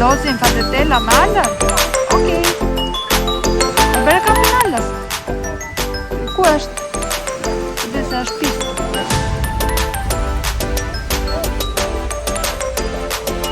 losin fatetella me alën? Okej. E bere ka finalës. Ku është? Dhe se është pistë.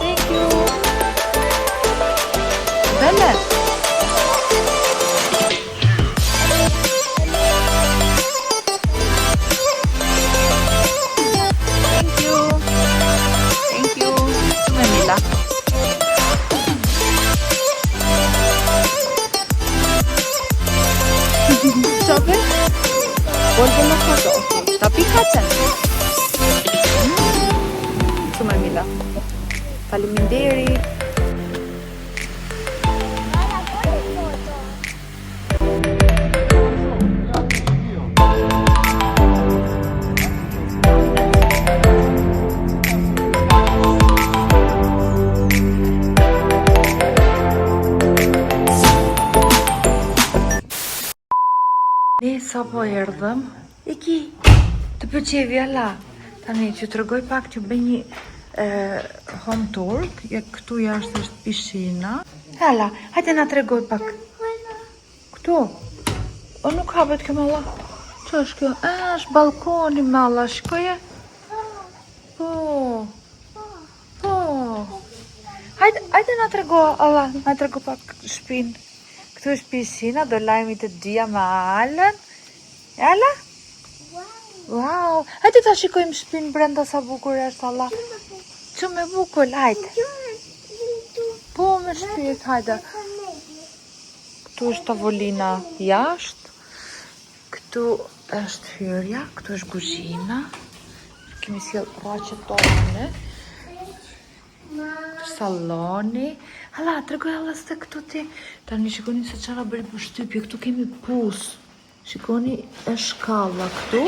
Thank you. Bele. Sobie? Volvo në foto. Ta pikacen. Shumë mila. Faleminderit. Ne sa po erdhëm, iki, të pëqevi ala, tani që të rëgoj pak që bëj një home tour, këtu jashtë është pishina. Ala, hajde na të rëgoj pak. Këtu, o nuk hapet kjo malla, që është kjo? Është balkoni malla, shkoje? Po, hajde na të rëgoj, ala, na të rëgoj pak shpinë. Këtu është pisina, do lajmi të dia me alën. Ala? Wow! Hajde ta shikojmë shpinë brenda sa bukur është, Allah. Që me bukur, hajde. Po, me shpirë, hajde. Këtu është tavolina jashtë. Këtu është hyrja, këtu është kuzhina. Kemi sjell rraqet tona. Saloni. Hala, tregoj alla se këtu ti. Tani shikoni se çfarë bëri përshtypje. Këtu kemi pus. Shikoni, është shkalla këtu.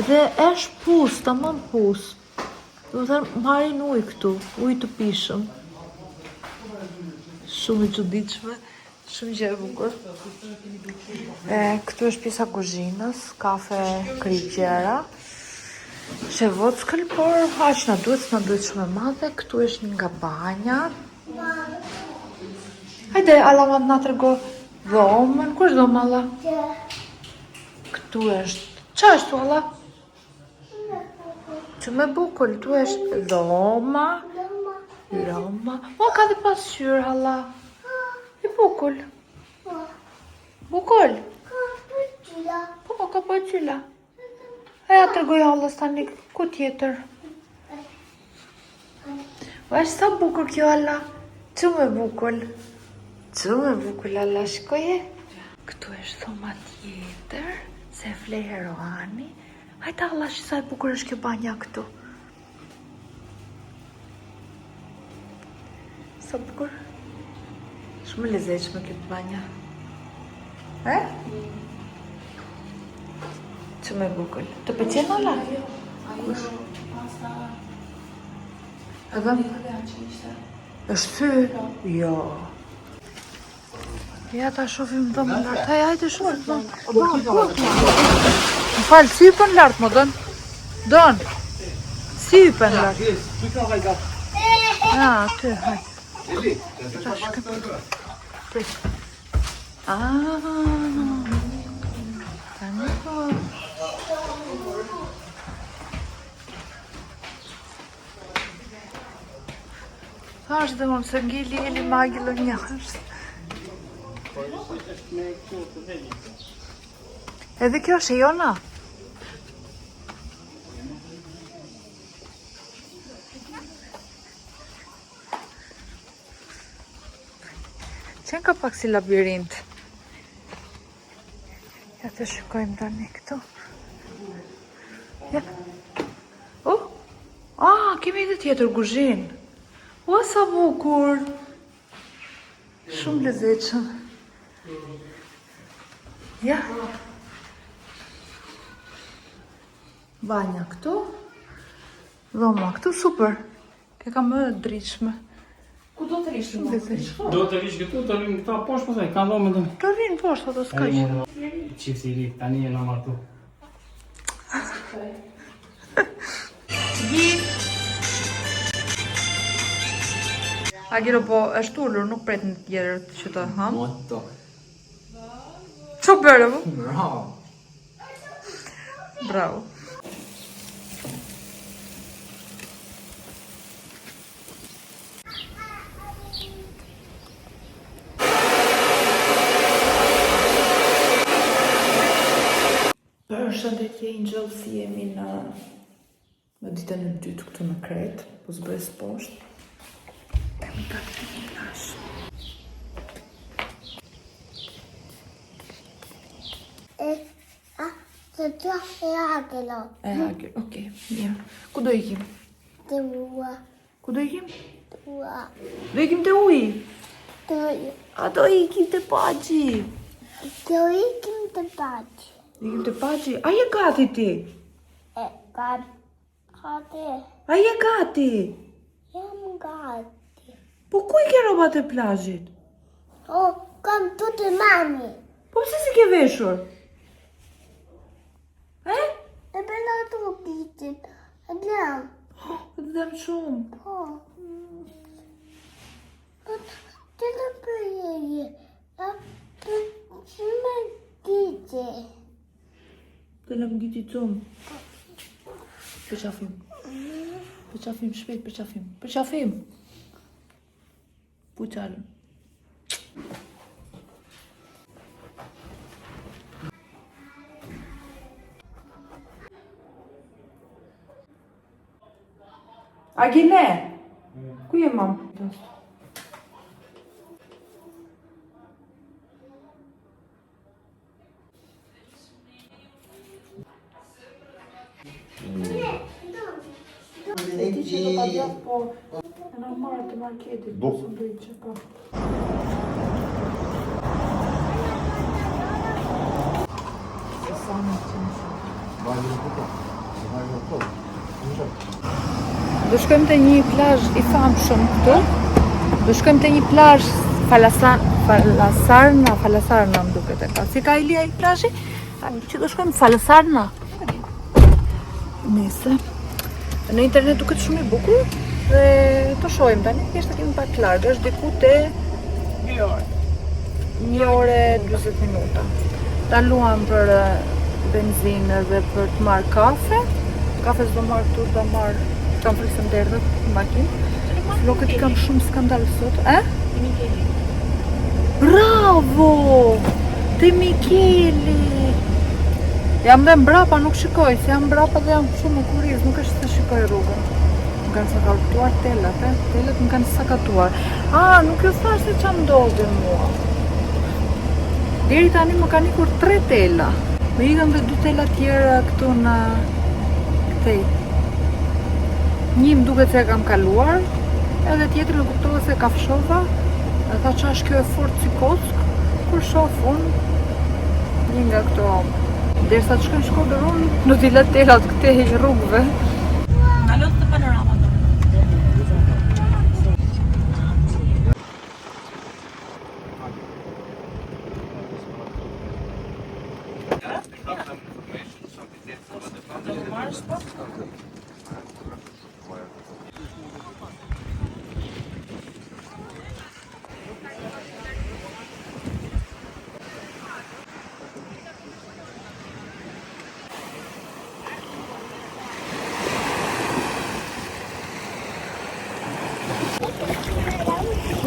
Dhe është pus, tamam pus. Do të thënë marrin ujë këtu, ujë të pishëm. Shumë i çuditshme, shumë gjë e bukur. Këtu është pjesa kuzhinës, kafe, krigjera. Shevockël, por aq na duhet shumë e madhe. Këtu është nga banja. Hajde, alla na trego dhomën. Ku është dhoma, alla? Këtu është. Qa është tu, alla? Që me bukull, tu është dhoma. O, ka dhe pasqyrë, alla. I bukull. Bukull. Po, ka po qyla. Aja të rgoj halës tani, ku tjetër? O, është sa bukur kjo, alla? Që me bukull? Që me bukull, alla, shkoje? Këtu është thoma tjetër, se flej Heroani. Hajta, alla, që sa e bukur është kjo banja këtu. Sa bukur? Shumë lezetshme kjo banja. Që me bukull. Të pëqen, alla? Kush? Edhe? është ty? Jo. Ja ta shofim dhëmë lartë. Hajde shofim dhëmë. Më falë, si ypën lartë, më dënë? Dënë? Si ypën lartë? Aty, hajde. Ta shkëm. Tani po. Thash dhe më se ngili magilo njërës. Edhe kjo është e jona? Qenë ka pak si labirint. Ja të shikojmë tani këtu. Ja. Kemi edhe tjetër guzhin. Ua sa bukur. Shumë lezetshëm. Ja. Banja këtu. Dhoma këtu, super. Ke ka më dritshme. Ku do të rishë? Do të rishë këtu, të rinë këta poshtë, pësaj, ka ndonë me të... Të rinë poshtë, ato s'kaj. Qifti i ri, tani e në martu. Agiro po është ullur, nuk pret në tjerët që të ham. Molto. Ço bërë po? Bravo. Bravo. Përshëndetje Angel, si jemi në ditën e dytë këtu në Kret, po zbres poshtë. Kemi gati një lash. Okej, mirë. Ku do ikim? Ku do ikim? Do ikim te uji? A do ikim te Paxhi? Ikim te Paxhi. A je gati ti? A je gati? Jam gati. Po ku i ke rrobat e plazhit? Kam tutë mami. Po pse si ke veshur? E bëna të pitin. E dam. Të dam shumë. Po. Të të përjeje. Që me dite. Të lëm giti cumë. Përqafim. Përqafim, shpejt përqafim. Përqafim. Puqalëm. Agile! Ku je mam? E ti që do t'a gjaf, po e në marrë të marketit, po së bëjt që po. Se sa në që në do shkojmë të një plazh i famshëm këtu. Do shkojmë të një plazh Falasarna më duket e ka. Si ka Ilia i plazhi? Që do shkojmë Falasarna. Nese. Në internet duket shumë i bukur dhe të shohim tani. Thjesht kemi pak larg, është diku te 1 orë 40 minuta. Taluam për benzinë dhe për të marrë kafe. Kafe s'do marrë këtu, do marrë. Kam frikë më derdhët në makinë. Flokët i kam shumë skandal sot. Bravo! Te Mikeli! Jam dhe mbrapa, nuk shikoj, se jam mbrapa dhe jam shumë në kuriz, nuk është se shikoj rrugën. Më kanë sakatuar telat, telat më kanë sakatuar. Nuk ju thash se qa ndodhi mua. Deri tani më kanë ikur 3 tela. Me ikën dhe 2 tela tjera këtu në këtej. Një më duket se e kam kaluar, edhe tjetër më kuptova se ka fshova. E tha qa është kjo e fort si kock, kur shof unë një nga këto. Derisa të shkojnë Shkodër, në t'i lë telat këtej rrugëve. Nga lot të panorama do.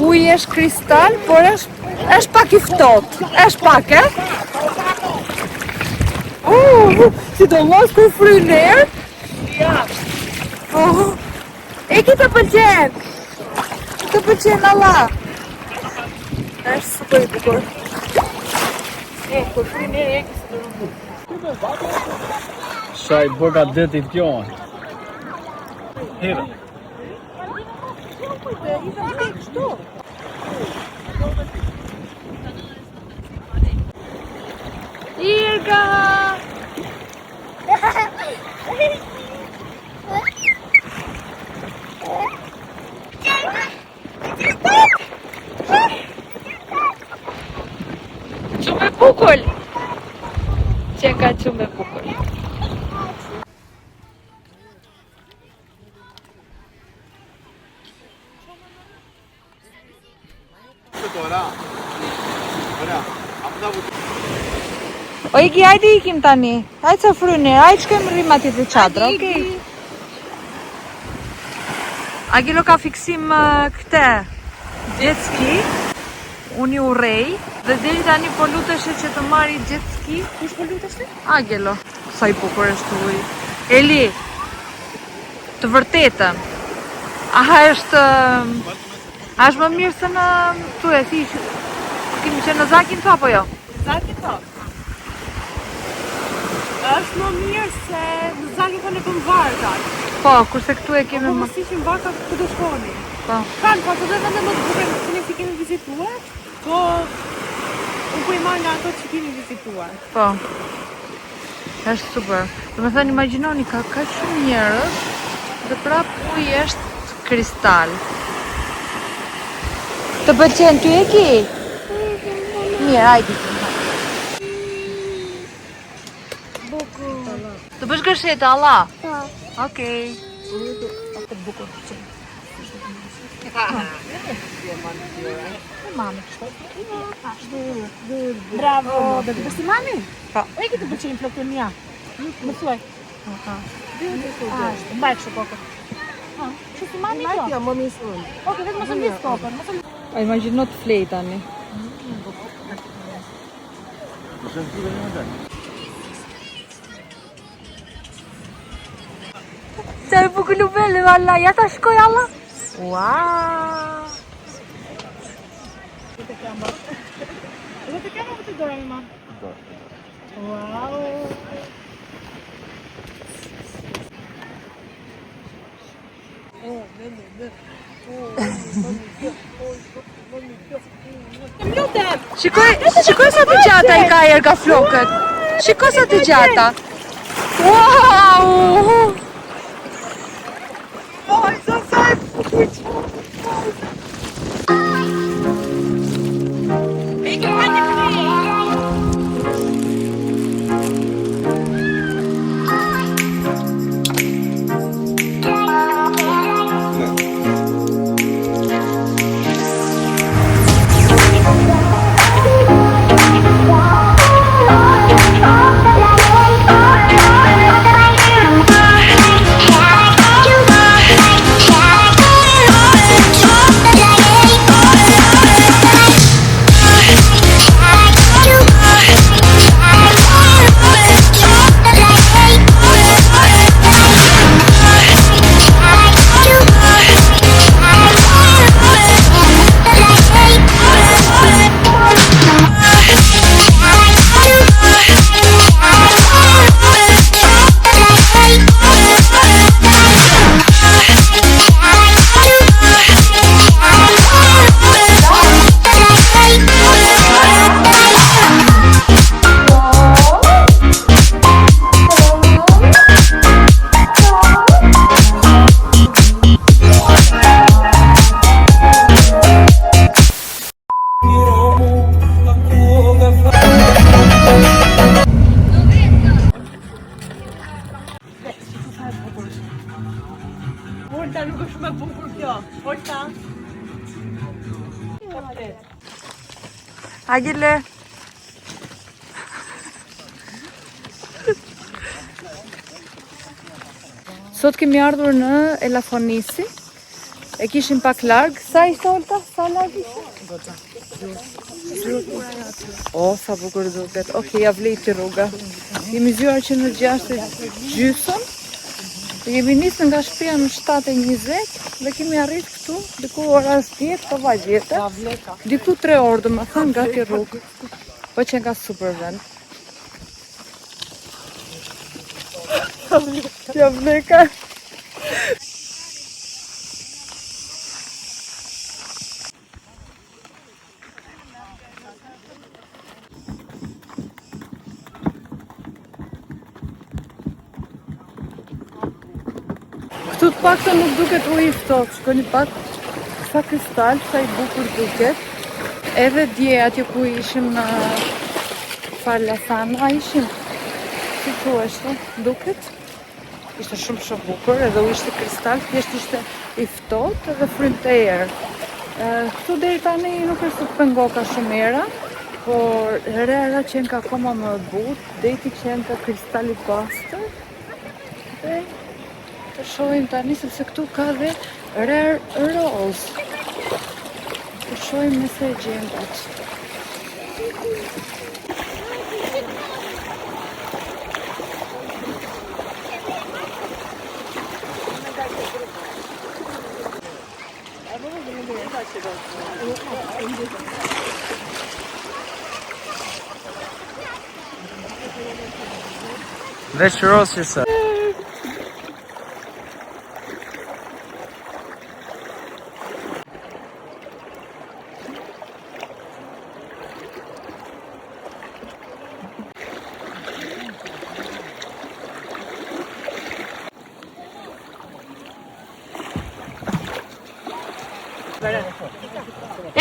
Uji është kristal, por është pak i ftohtë. Është pak, sidomos kur fryn erë. Ja. E ki të pëlqen. Të pëlqen Allah. Është super i bukur. Kur fryn erë e ki së të rrugë. Shaj boga detit kjo. Hera. Irga! Shumë e bukur! Që ka shumë e bukur. iki, hajde ikim tani. Hajde se fryni, hajde shkojmë rrim atje te çadra, okej? Agilo ka fiksim këte jet ski. Unë i urrej dhe deri tani po luteshe që të marri jet ski. Kush po luteshte? Agelo, sa i bukur është uji. Eli, të vërtetën, a është më mirë se në tu e si, kemi që në Zakin të apo jo? Zakin to. Është më mirë se në Zakin to ne bëm varka. Po, kurse këtu e kemi Po më... mos ishim varka ku do shkoni. Po. Kanë, po të dhe më të bukur se si kemi vizituar, po unë po i marr nga ato që kemi vizituar. Po. Është super. Do me thënë, imagjinoni ka shumë njerëz dhe prap uji është kristal. Të pëlqen ty e ki? Mirë, hajde. Të bësh gërshete, Allah? Po. Okej. Bravo, do të bësh si mami? Po. E ke të pëlqejnë flokët mia. Më thuaj. Mbaj kështu kokën. Që si mami kjo? Ja, mami son. Okej, vetëm mos e mbis kokën. Mos e A imagjino të flej tani. Qa e bukur lubele, valla, ja ta shkoj, Allah. Wow. Do të kemë këtë dorë me mam. Wow. Shikoj sa të gjata i ka erga flokët. Shikoj sa të gjata. Wow. Oj, sa sa e bukur. Olta, nuk është më e bukur kjo. Olta. Agile. Sot kemi ardhur në Elafonisi. E kishim pak larg. Sa ishte Olta? Sa larg ishte? O, sa bukur duket. Okej, ja vlejti rruga. Jemi zgjuar që në 6:30. Jemi nisë nga shtëpia në 7:20 dhe kemi arrit këtu diku oras 10 të vajgjete. Diku 3 orë, do më thënë, gati rrugë. Po që nga super vend. Ja vleka. Këtu të pak të nuk duket uji i ftohtë, shkoni pak sa kristal, sa i bukur duket. Edhe dje atje ku ishim në Farlasana, ishim, si thuashte, duket. Ishte shumë bukur, edhe u ishte kristal, thjesht ishte i ftohtë edhe frynte erë. Këtu deri tani nuk është të pengoka shumë era, Por herëra qenë ka akoma më butë, deti qenë ka kristali pastër. Dhe të shohim tani sepse këtu ka dhe rare rose. Të shohim nëse e gjejmë atë. Veç rosë se.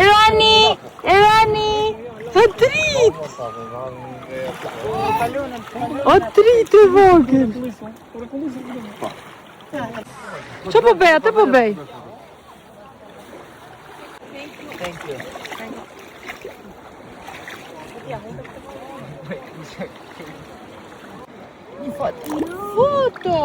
Irani! Irani! O trit! O trit e vogël! Ço po bëj? Atë po bëj. Foto!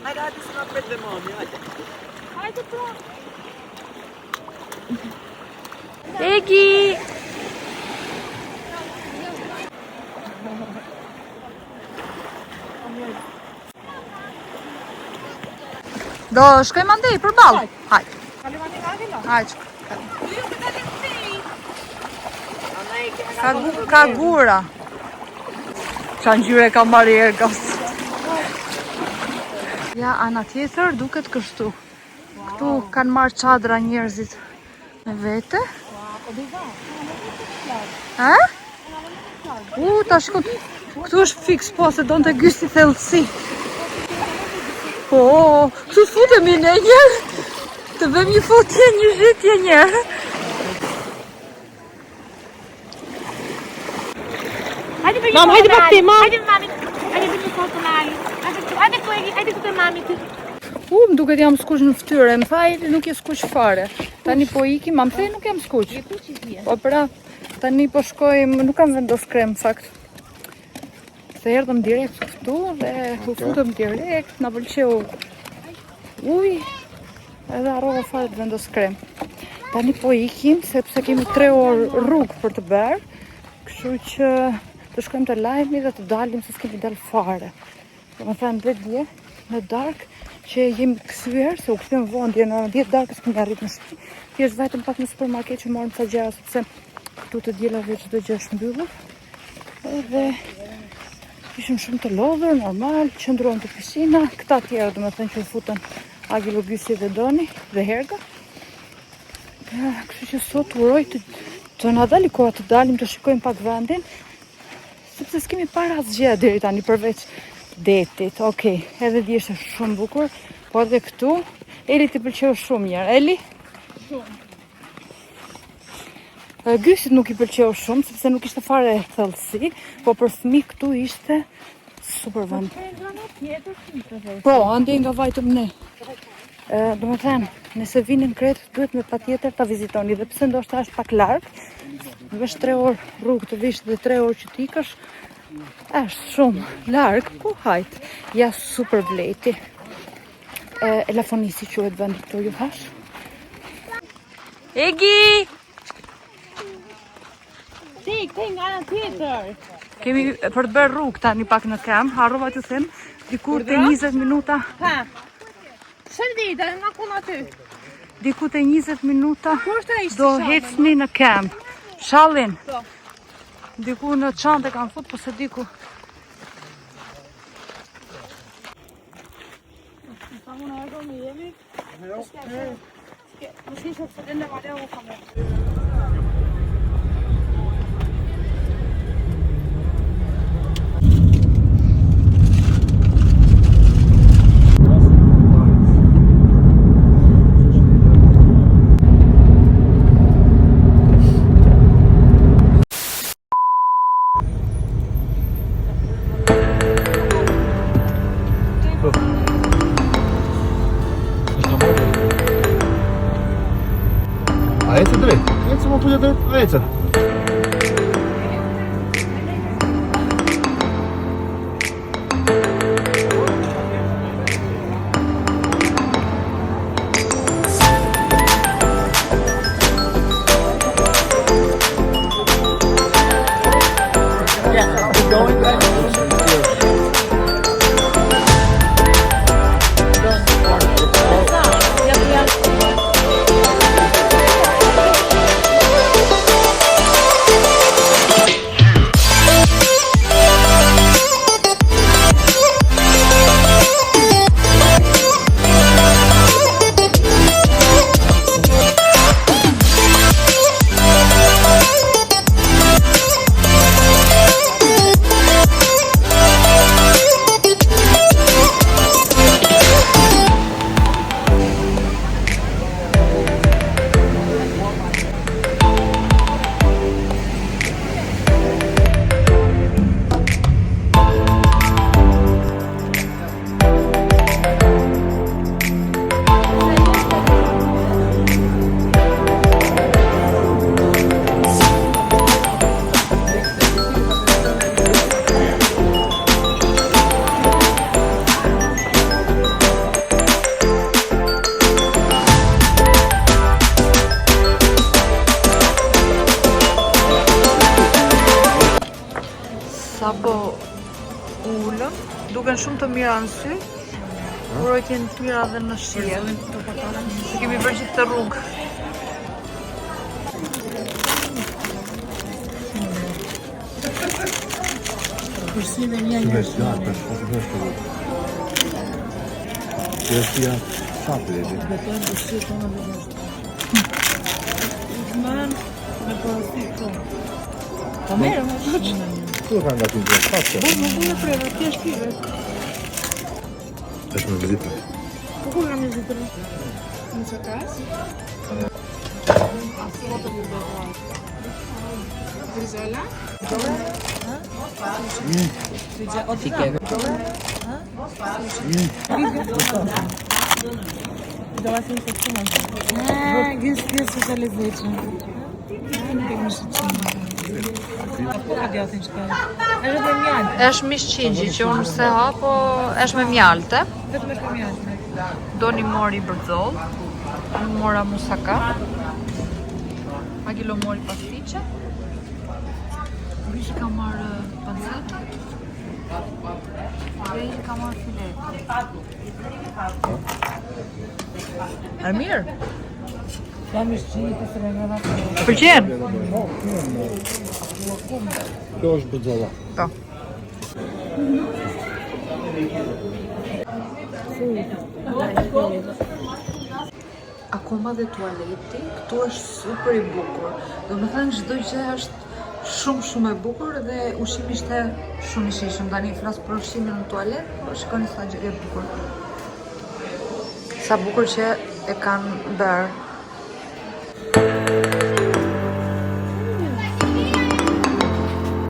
Hajde se na pret dhe mami, hajde. Hajde pra. Egi! Do shkojmë andej për ballë. Hajde. Hajde. Ka gura. Qa ngjyre ka marrë ergas. Ja, ana tjetër duket kështu. Këtu kanë marrë çadra njerëzit me vete. Ha? Ta shkon. Këtu është fix po se donte gysi thellësi. Po, këtu futemi ne njerë. Të bëjmë një fotje, një zhytje njerë. Mam, hajde pak ti, mam. Hajde mami, hajde bëjmë një foto mami. Hajde të mami ti. Më duket jam skuq në fytyrë, më thaj nuk je skuq fare. Tani po ikim, ma më thej nuk jam skuq. Po pra, tani po shkojmë, nuk kam vendos krem fakt. Se erdhëm direkt këtu dhe u futëm direkt, na pëlqeu uj, edhe harrova fare të vendos krem. Tani po ikim, sepse kemi 3 orë rrugë për të bërë, kështu që të shkojmë të lajmi dhe të dalim se s'kemi dalë fare. Do më thënë dhe dje, në dark, që jemi kësyer, se u këtëm vondje në 10 darkës kemi arrit në shtëpi. Thjesht vetëm pak në supermarket që morëm ca gjëra sepse këtu të diellave çdo gjë është mbyllur. Edhe ishim shumë të lodhur, normal, qëndruam te piscina, këta tjerë domethënë që u futën Agilo, Gysi dhe Doni dhe Herga. Kështu që sot uroj të na dali koha të dalim të shikojmë pak vendin, sepse s'kemi para asgjë deri tani përveç detit. Okej, edhe di është shumë bukur, po edhe këtu Eli t'i pëlqeu shumë njerë. Eli? Shumë. Gysit nuk i pëlqeu shumë, sepse nuk ishte fare thellësi, po për fëmijë këtu ishte super vend. Po, andej nga vajtëm ne. Do më thënë, nëse vini në Kretë, duhet me patjetër ta vizitoni, dhe pse ndoshta është pak larg, vesh 3 orë rrugë të vish dhe 3 orë që t'ikësh, është shumë larg, po hajt, ja super vleti. Elafonisi quhet vendi këtu, ju hash. Egi! Ti, këte nga ana tjetër. Kemi për të bërë rrugë tani pak në kem, harrova të them, dikur te 20 minuta. Ha. Shëndita, nga ku në ty. Diku te 20 minuta do hecni në kem. Shallin. Diku në çantë kanë fut, po se diku. tjetër, ecën. Sapo ullën, duken shumë të mira në sy, urojt jenë të mira dhe në shije. Se kemi bërë gjithë të rrugë. Po merë, Tu kanë gati në pasë. Më në preve, ti është pive. Është me vizitë. Po kur kam vizitë? Në që kasë? Asë më të një bërë. Grizola? Doa si se të më. Gjës të lezeqë. Në ke më shqyqë. Është mish qingji që unë se ha, po është me mjalte. Vetëm është me mjalte. Doni mori bërzoll, unë mora musaka, Magilo mori pastiqe, Rishi ka marrë panceta, dhe i ka marrë filetë. E mirë? Jam i shqinit të sërë nga vatë. Pëlqen? Kjo është bëzolla. Po. Akoma dhe tualeti, këtu është super i bukur. Do me thënë çdo gjë është shumë e bukur dhe ushqimi ishte shumë i shijshëm. Tani flas për ushqimin në tualet, po shikoni sa gjë e bukur. Sa bukur që e kanë bërë.